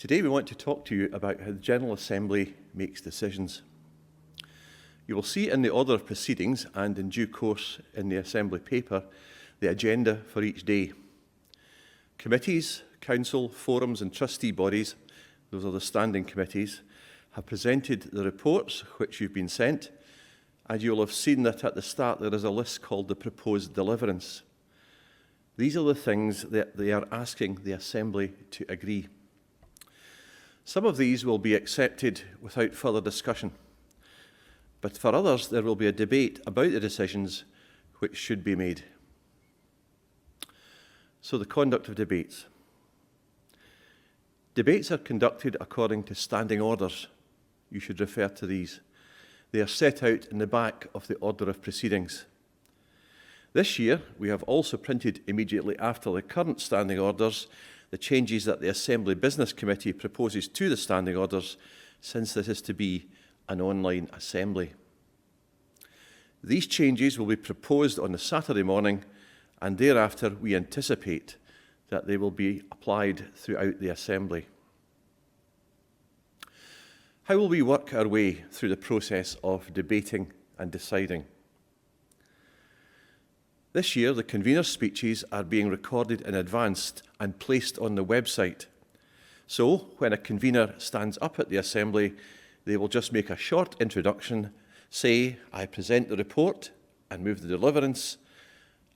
Today we want to talk to you about how the General Assembly makes decisions. You will see in the order of proceedings and in due course in the Assembly paper the agenda for each day. Committees, council, forums and trustee bodies, those are the standing committees, have presented the reports which you've been sent, and you'll have seen that at the start there is a list called the proposed deliverance. These are the things that they are asking the Assembly to agree. Some of these will be accepted without further discussion, but for others there will be a debate about the decisions which should be made. So the conduct of debates. Debates are conducted according to standing orders. You should refer to these. They are set out in the back of the order of proceedings. This year, we have also printed immediately after the current standing orders the changes that the Assembly Business Committee proposes to the standing orders, since this is to be an online assembly. These changes will be proposed on the Saturday morning, and thereafter we anticipate that they will be applied throughout the Assembly. How will we work our way through the process of debating and deciding? This year, the convener's speeches are being recorded in advance and placed on the website. So, when a convener stands up at the Assembly, they will just make a short introduction, say, "I present the report," and move the deliverance,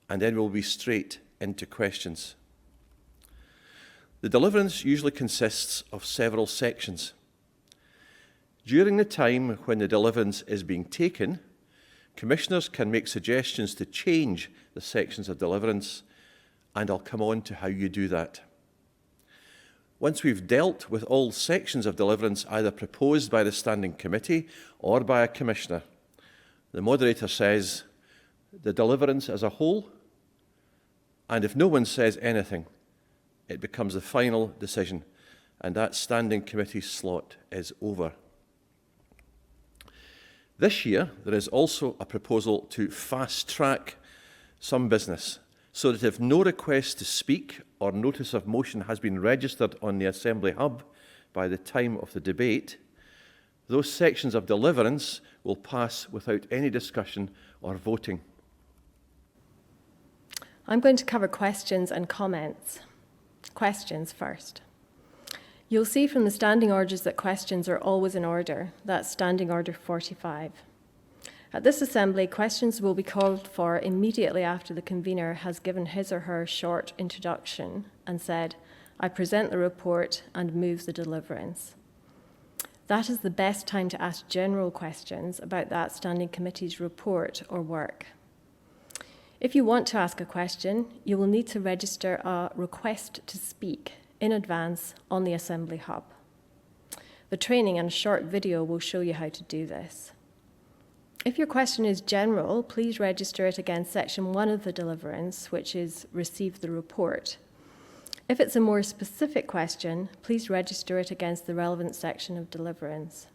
and then we'll be straight into questions. The deliverance usually consists of several sections. During the time when the deliverance is being taken, Commissioners can make suggestions to change the sections of deliverance, and I'll come on to how you do that. Once we've dealt with all sections of deliverance, either proposed by the Standing Committee or by a Commissioner, the moderator says the deliverance as a whole, and if no one says anything, it becomes the final decision, and that Standing Committee slot is over. This year, there is also a proposal to fast-track some business, so that if no request to speak or notice of motion has been registered on the Assembly Hub by the time of the debate, those sections of deliverance will pass without any discussion or voting. I'm going to cover questions and comments. Questions first. You'll see from the standing orders that questions are always in order. That's Standing Order 45. At this Assembly, questions will be called for immediately after the convener has given his or her short introduction and said, "I present the report," and move the deliverance. That is the best time to ask general questions about that Standing Committee's report or work. If you want to ask a question, you will need to register a request to speak in advance on the Assembly Hub. The training and a short video will show you how to do this. If your question is general, please register it against Section 1 of the deliverance, which is Receive the Report. If it's a more specific question, please register it against the relevant section of deliverance.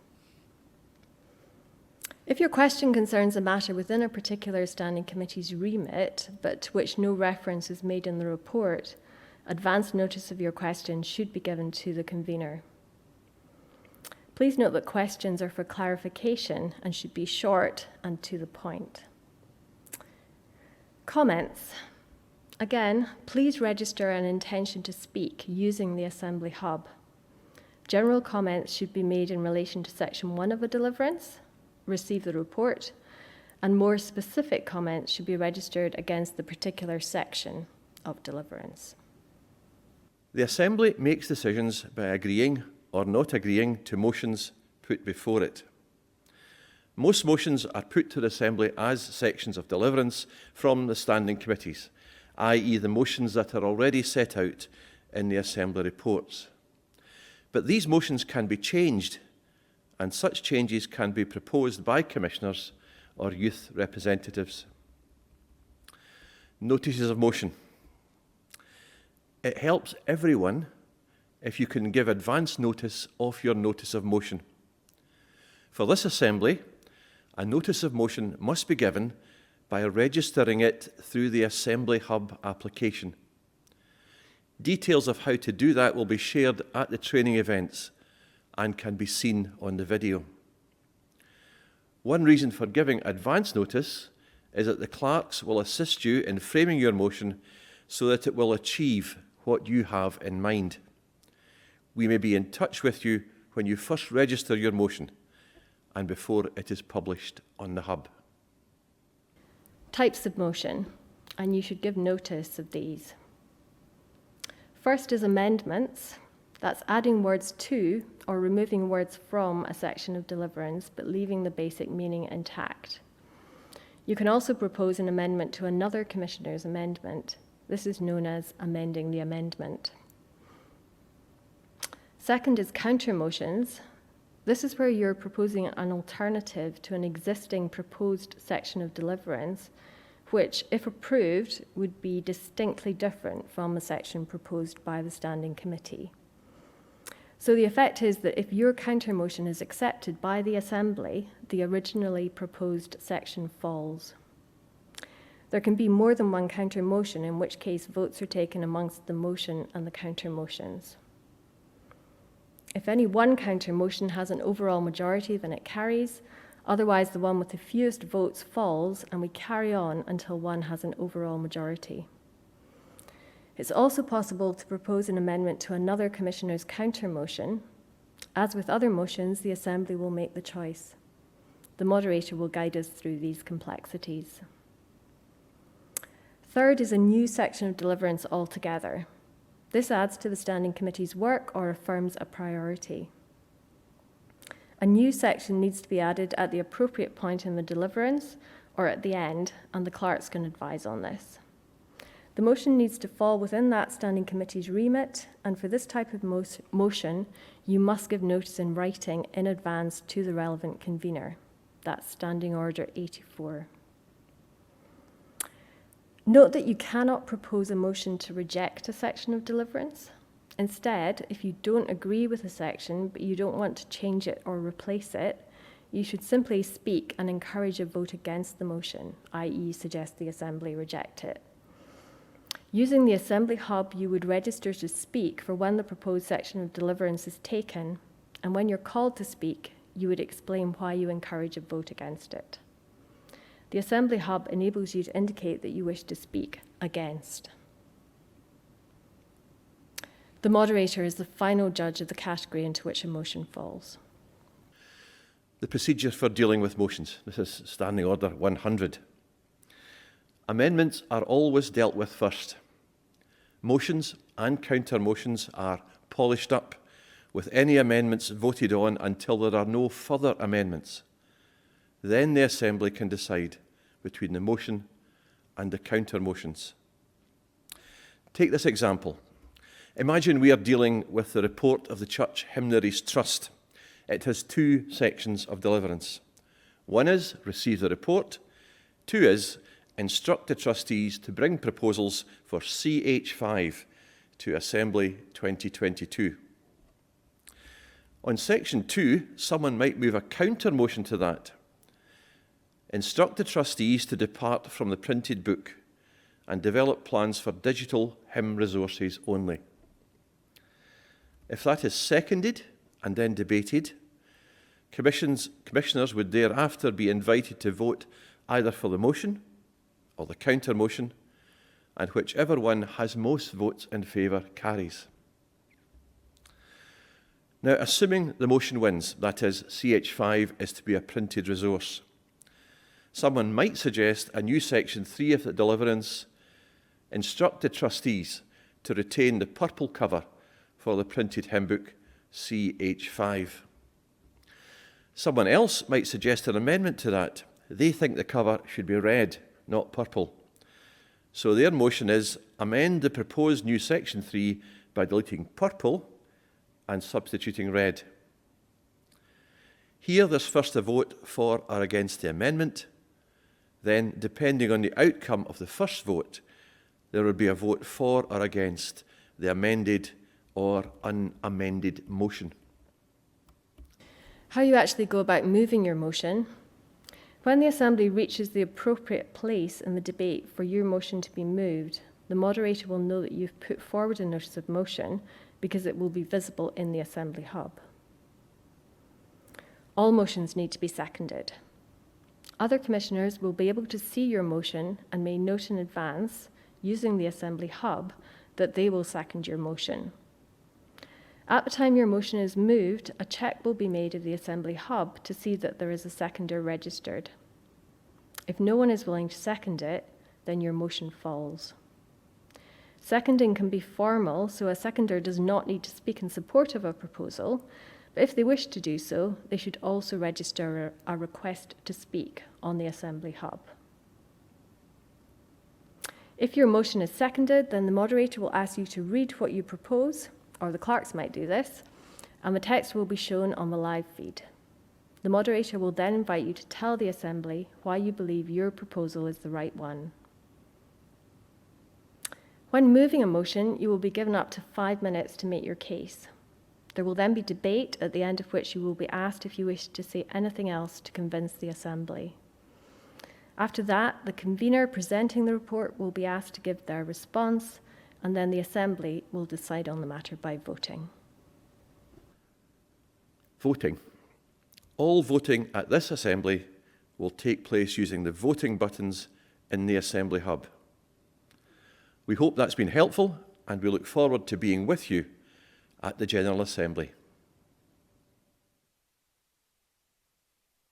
If your question concerns a matter within a particular Standing Committee's remit, but to which no reference is made in the report, advance notice of your question should be given to the convener. Please note that questions are for clarification and should be short and to the point. Comments. Again, please register an intention to speak using the Assembly Hub. General comments should be made in relation to Section 1 of a deliverance, Receive the Report, and more specific comments should be registered against the particular section of deliverance. The Assembly makes decisions by agreeing or not agreeing to motions put before it. Most motions are put to the Assembly as sections of deliverance from the standing committees, i.e. the motions that are already set out in the Assembly reports. But these motions can be changed, and such changes can be proposed by commissioners or youth representatives. Notices of motion. It helps everyone if you can give advance notice of your notice of motion. For this Assembly, a notice of motion must be given by registering it through the Assembly Hub application. Details of how to do that will be shared at the training events and can be seen on the video. One reason for giving advance notice is that the clerks will assist you in framing your motion so that it will achieve what you have in mind. We may be in touch with you when you first register your motion and before it is published on the Hub. Types of motion, and you should give notice of these. First is amendments. That's adding words to or removing words from a section of deliverance, but leaving the basic meaning intact. You can also propose an amendment to another commissioner's amendment. This is known as amending the amendment. Second is counter motions. This is where you're proposing an alternative to an existing proposed section of deliverance, which, if approved, would be distinctly different from the section proposed by the Standing Committee. So the effect is that if your counter motion is accepted by the Assembly, the originally proposed section falls. There can be more than one counter motion, in which case votes are taken amongst the motion and the counter motions. If any one counter motion has an overall majority, then it carries. Otherwise, the one with the fewest votes falls, and we carry on until one has an overall majority. It's also possible to propose an amendment to another commissioner's counter motion. As with other motions, the Assembly will make the choice. The moderator will guide us through these complexities. Third is a new section of deliverance altogether. This adds to the Standing Committee's work or affirms a priority. A new section needs to be added at the appropriate point in the deliverance or at the end, and the clerks can advise on this. The motion needs to fall within that Standing Committee's remit, and for this type of motion, you must give notice in writing in advance to the relevant convener. That's Standing Order 84. Note that you cannot propose a motion to reject a section of deliverance. Instead, if you don't agree with a section, but you don't want to change it or replace it, you should simply speak and encourage a vote against the motion, i.e. suggest the Assembly reject it. Using the Assembly Hub, you would register to speak for when the proposed section of deliverance is taken, and when you're called to speak, you would explain why you encourage a vote against it. The Assembly Hub enables you to indicate that you wish to speak against. The moderator is the final judge of the category into which a motion falls. The procedure for dealing with motions. This is Standing Order 100. Amendments are always dealt with first. Motions and counter motions are polished up, with any amendments voted on until there are no further amendments. Then the Assembly can decide between the motion and the counter motions. Take this example. Imagine we are dealing with the report of the Church Hymnaries Trust. It has two sections of deliverance. One is receive the report. Two is instruct the trustees to bring proposals for CH5 to Assembly 2022. On section 2, someone might move a counter motion to that. Instruct the trustees to depart from the printed book and develop plans for digital hymn resources only. If that is seconded and then debated, commissioners would thereafter be invited to vote either for the motion or the counter motion, and whichever one has most votes in favour carries. Now, assuming the motion wins, that is, CH5 is to be a printed resource, someone might suggest a new section 3 of the deliverance, instruct the trustees to retain the purple cover for the printed hymn book CH5. Someone else might suggest an amendment to that. They think the cover should be red, not purple. So their motion is amend the proposed new section 3 by deleting purple and substituting red. Here there's first a vote for or against the amendment. Then, depending on the outcome of the first vote, there would be a vote for or against the amended or unamended motion. How you actually go about moving your motion. When the Assembly reaches the appropriate place in the debate for your motion to be moved, the moderator will know that you've put forward a notice of motion because it will be visible in the Assembly Hub. All motions need to be seconded. Other commissioners will be able to see your motion and may note in advance, using the Assembly Hub, that they will second your motion. At the time your motion is moved, a check will be made of the Assembly Hub to see that there is a seconder registered. If no one is willing to second it, then your motion falls. Seconding can be formal, so a seconder does not need to speak in support of a proposal, but if they wish to do so, they should also register a request to speak on the Assembly Hub. If your motion is seconded, then the moderator will ask you to read what you propose, or the clerks might do this, and the text will be shown on the live feed. The moderator will then invite you to tell the Assembly why you believe your proposal is the right one. When moving a motion, you will be given up to 5 minutes to make your case. There will then be debate, at the end of which you will be asked if you wish to say anything else to convince the Assembly. After that, the convener presenting the report will be asked to give their response, and then the Assembly will decide on the matter by voting. Voting. All voting at this Assembly will take place using the voting buttons in the Assembly Hub. We hope that's been helpful, and we look forward to being with you at the General Assembly.